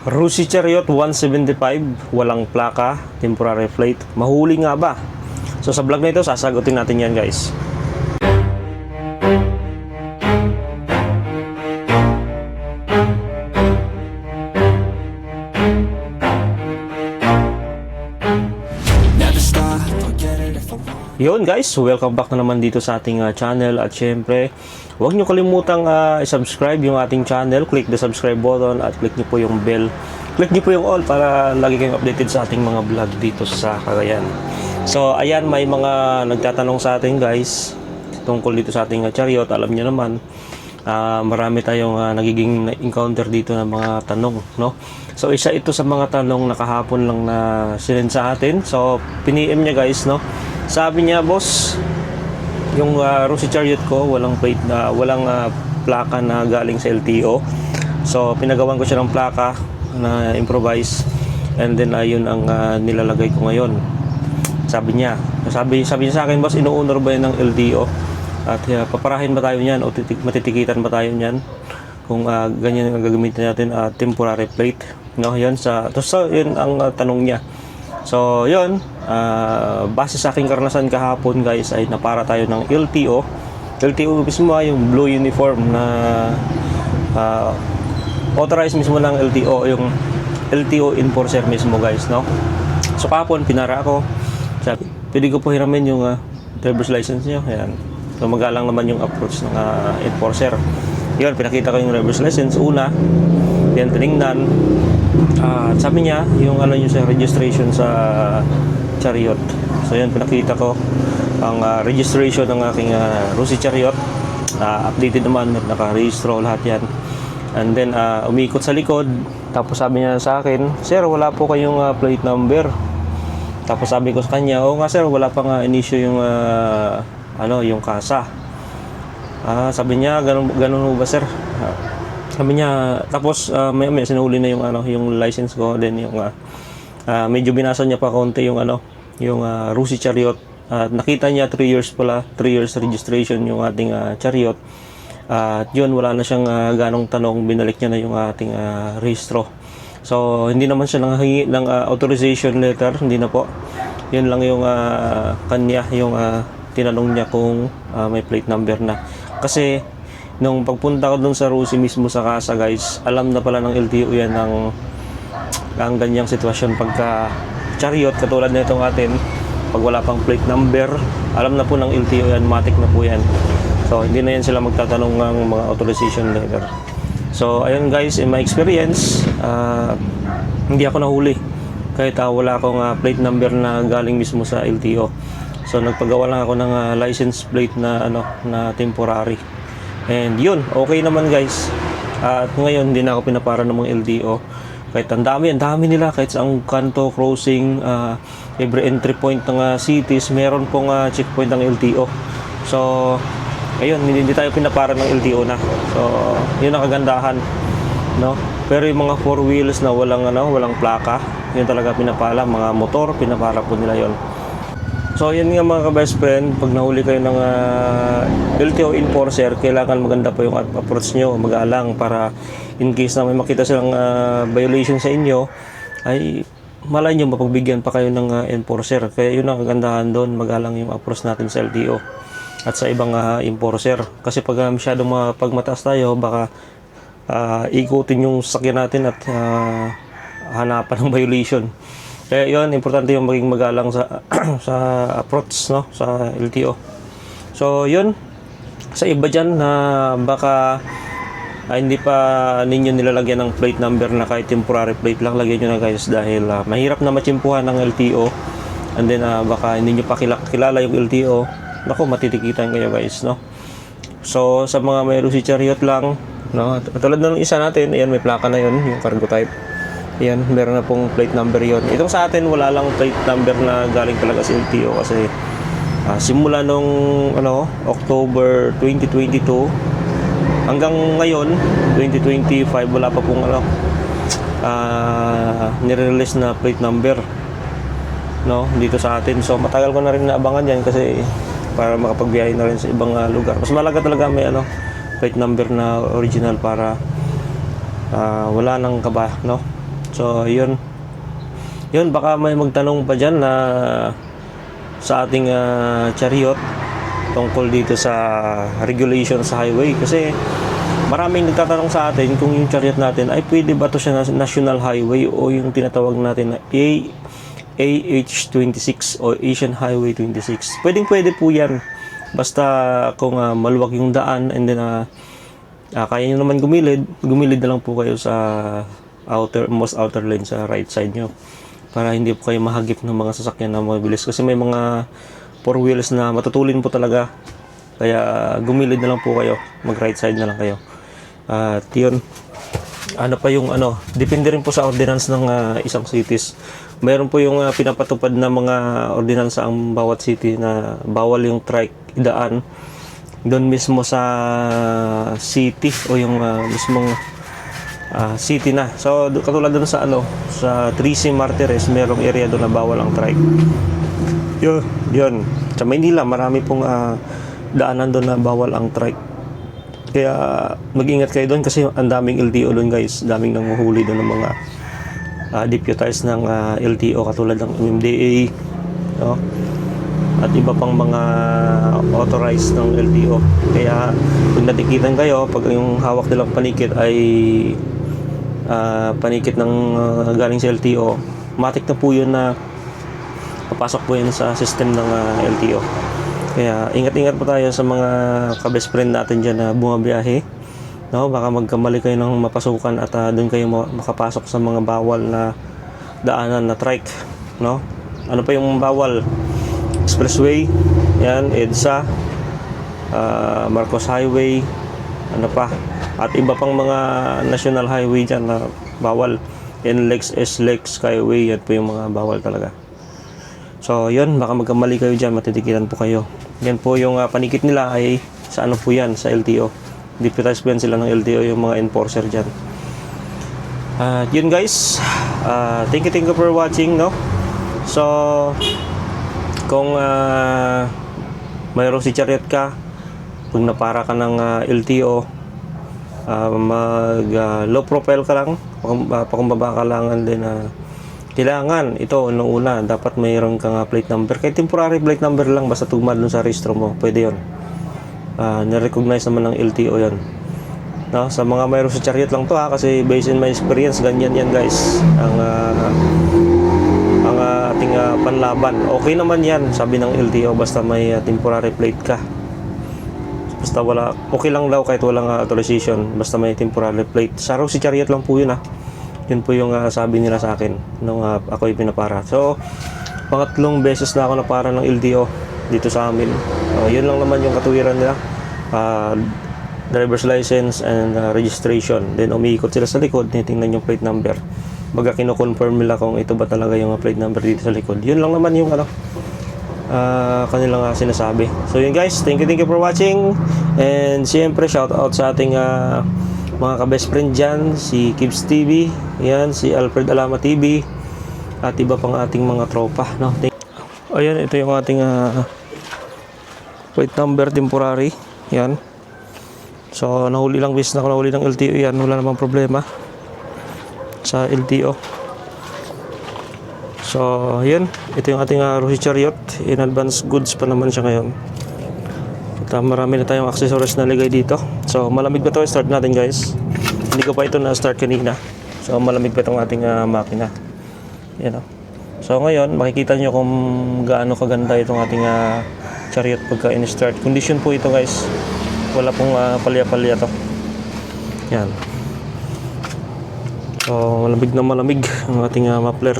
Rusi Chariot 175, walang plaka, temporary plate. Mahuli nga ba? So sa vlog na ito, sasagutin natin yan guys. Yun guys, welcome back na naman dito sa ating channel. At syempre, huwag nyo kalimutang i-subscribe yung ating channel. Click the subscribe button at click nyo po yung bell. Click nyo po yung all para lagi kayong updated sa ating mga vlog dito sa Cagayan. So ayan, may mga nagtatanong sa atin guys tungkol dito sa ating chariot. Alam nyo naman, marami tayong nagiging encounter dito ng mga tanong, no? So isa ito sa mga tanong na kahapon lang na sinend sa atin. So piniem niya guys, no? Sabi niya, boss, yung Rusi Chariot ko walang plate na walang plaka na galing sa LTO. So pinagawan ko siya ng plaka na improvise, and then ayun ang nilalagay ko ngayon. Sabi niya sa akin, boss, inuunor ba yan ng LTO? At paparahin ba tayo niyan o matitikitan ba tayo niyan kung ganyan ang gagamitin natin, temporary plate, no? Yan so yun ang tanong niya. So yun, base sa aking karanasan kahapon guys, ay napara tayo ng LTO mismo, yung blue uniform na authorized mismo ng LTO, yung LTO enforcer mismo guys, no? So kahapon pinara ako, sabi, pwede ko po hiramin yung driver's license nyo. Ayan. So magalang naman yung approach ng enforcer. Yun, pinakita ko yung driver's license una, yan tinignan. Sabi niya yung nyo sa registration sa Chariot. So yan, pinakita ko ang registration ng aking Rusi Chariot. Updated naman, nakarehistro lahat yan. And then umikot sa likod, tapos sabi niya sa akin, sir, wala po kayong plate number. Tapos sabi ko sa kanya, oo nga sir, wala pang inisyo yung yung kasa. Sabi niya, ganun ba sir? Sabi niya, tapos may sinuli na yung license ko, then yung medyo binasa niya pa konti yung yung Rusi Chariot. Nakita niya 3 years pala, 3 years registration yung ating Chariot. At yun, wala na siyang ganong tanong, binalik niya na yung ating rehistro. So hindi naman siya nanghingi ng authorization letter, hindi na po. Yun lang yung kanya, yung tinanong niya kung may plate number na. Kasi nung pagpunta ko dun sa Rusi mismo sa kasa guys, alam na pala ng LTO yan ang ganyang sitwasyon pagka Chariot, katulad na itong atin, pag wala pang plate number, alam na po ng LTO yan, matik na po yan. So hindi na yan sila magtatanong ng mga authorization letter. So ayun guys, in my experience, hindi ako nahuli kahit wala akong plate number na galing mismo sa LTO. So nagpagawa lang ako ng license plate na na temporary. And yun, okay naman guys. At ngayon hindi na ako pinapara ng mga LTO. Kahit ang dami nila, kahit sa ang kanto, crossing, every entry point ng cities, meron pong checkpoint ng LTO. So ayun, hindi tayo pinapara ng LTO na. So yun ang kagandahan, no? Pero yung mga 4 wheels na walang plaka, yun talaga pinapala. Mga motor, pinapara po nila yon. So yun nga mga ka-best friend, pag nahuli kayo ng LTO enforcer, kailangan maganda po yung approach nyo, mag-aalang, para in case na may makita silang violation sa inyo, ay malay nyo mapagbigyan pa kayo ng enforcer. Kaya yun ang kagandahan doon, mag-aalang yung approach natin sa LTO at sa ibang enforcer. Kasi pag masyadong pagmataas tayo, baka ikutin yung sakyan natin at hanapan ng violation. Kaya yun, importante yung maging magalang sa sa approach, no, sa LTO. So yun, sa iba dyan na baka hindi pa ninyo nilalagyan ng plate number na kahit temporary plate lang, lagyan nyo na guys, dahil mahirap na matsimpuhan ng LTO. And then baka hindi nyo pa kilala yung LTO, naku, matitikitan kayo guys, no. So sa mga may Rusi Chariot lang, no, tulad ng isa natin, ayan, may plaka na yun, yung cargo type. Yan, meron na pong plate number yon. Itong sa atin, wala lang plate number na galing talaga sa LTO kasi simula nung October 2022 hanggang ngayon 2025, wala pa pong nire-release na plate number, no, dito sa atin. So matagal ko na rin naabangan yan kasi para makapagbiyahe na rin sa ibang lugar. Mas malaga talaga may plate number na original para wala nang kaba, no? So, yun. Yun, baka may magtanong pa dyan na sa ating chariot tungkol dito sa regulation sa highway. Kasi maraming nagtatanong sa atin kung yung chariot natin ay pwede ba ito siya na national highway o yung tinatawag natin na AH26 o Asian Highway 26. Pwede po yan. Basta kung maluwag yung daan and then kaya nyo naman gumilid na lang po kayo sa most outer lane sa right side nyo para hindi po kayo mahagip ng mga sasakyan na mabilis. Kasi may mga 4 wheels na matutulin po talaga. Kaya gumilid na lang po kayo. Mag right side na lang kayo. At yun. Ano pa yung depende rin po sa ordinance ng isang cities. Mayroon po yung pinapatupad na mga ordinansa ang bawat city na bawal yung trike idaan doon mismo sa city o yung mismong city na. So katulad doon sa sa 3C Martires, merong area doon na bawal ang trike. Yun. Sa Maynila, marami pong daanan doon na bawal ang trike. Kaya mag-ingat kayo doon kasi ang daming LTO doon guys. Daming nanguhuli doon ng mga deputized ng LTO katulad ng MMDA, no? At iba pang mga authorized ng LTO. Kaya pag natikitan kayo, pag yung hawak nilang panikit ay panikit ng galing sa LTO, matik na po yun na papasok po yun sa system ng LTO. Kaya ingat-ingat po tayo sa mga ka-best friend natin dyan na bumabiyahe, no? Baka magkamali kayo ng mapasukan at doon kayo makapasok sa mga bawal na daanan na trike, no? Ano pa yung bawal? Expressway, yan, EDSA, Marcos Highway, ano pa, at iba pang mga national highway dyan na bawal. NLEX, SLEX, Skyway, yan po yung mga bawal talaga. So yun, baka magkamali kayo dyan, matitikitan po kayo. Yan po yung panikit nila ay sa ano po yan, sa LTO. Deputized po yan sila ng LTO, yung mga enforcer dyan. Yun guys, thank you for watching, no? So kung mayroong si chariot ka, pag napara ka ng LTO, mag low profile ka lang, pakumbaba ka lang, and then kailangan ito nung una dapat mayroon kang plate number, kahit temporary plate number lang, basta tugma dun sa registro mo, pwede yun. Na-recognize naman ng LTO yan, no? Sa mga mayroon sa chariot lang to kasi based on my experience, ganyan yan guys ang ating panlaban. Okay naman yan, sabi ng LTO, basta may temporary plate ka. Basta wala, okay lang daw kahit walang authorization, basta may temporary plate. Sa si chariot lang po yun Yun po yung sabi nila sa akin nung ako ay pinapara. So pangatlong beses na ako napara ng LTO dito sa amin. Yun lang naman yung katuwiran nila, driver's license and registration. Then umiikot sila sa likod, tinitingnan yung plate number, baga kino-confirm nila kung ito ba talaga yung plate number dito sa likod. Yun lang naman yung kanilang sinasabi. So yun guys, thank you for watching. And siyempre shout out sa ating mga ka-best friend dyan, si Kibs TV, yan, si Alfred Alama TV, at iba pang ating mga tropa, no? Ayan, ito yung ating plate number temporary, yan. So nahuli lang, bis na ako nahuli ng LTO yan, wala namang problema sa LTO. So yan, ito yung ating Rosy Chariot. In advance goods pa naman siya ngayon. At marami na tayong accessories na ligay dito. So malamig pa ito, start natin guys. Hindi ko pa ito na-start kanina. So malamig pa itong ating makina. Yan o. So ngayon, makikita nyo kung gaano kaganda itong ating Chariot pagka in-start. Condition po ito guys. Wala pong palya-palya to. Yan. So malamig na malamig ang ating muffler.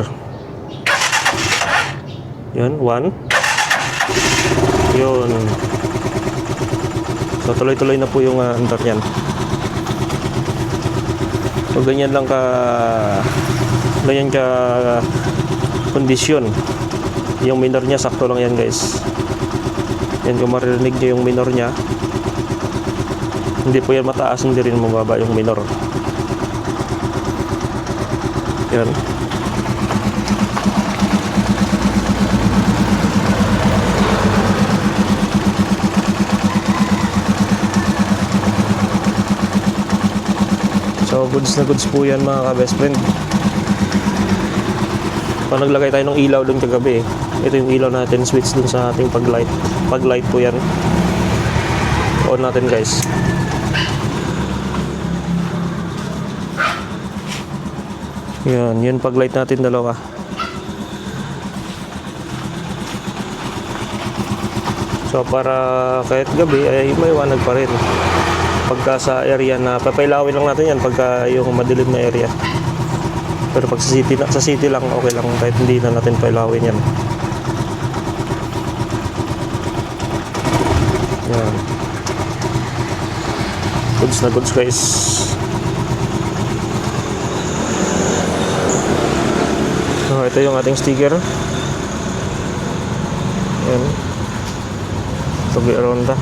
Yan, 1. Yun. So tuloy-tuloy na po yung andar yan. So ganyan ka kondisyon. Yung minor niya sakto lang yan guys. Yan, kung maririnig niyo yung minor niya, hindi po yan mataas, hindi rin mababa yung minor. Yan. So goods na goods po yan mga ka-best friend. So, naglagay tayo ng ilaw dun kagabi. Ito yung ilaw natin, switch dun sa ating pag-light. Pag-light po yan. On natin guys. Yun pag-light natin dalawa. So para kahit gabi ay maiwanag pa rin. Pagka sa area na papailawin lang natin yan pagka yung madilim na area. Pero pag sa city lang okay lang kahit hindi na natin pailawin yan. Yan. Goods na goods guys. So, ito yung ating sticker. Ayan. Togi Ronda.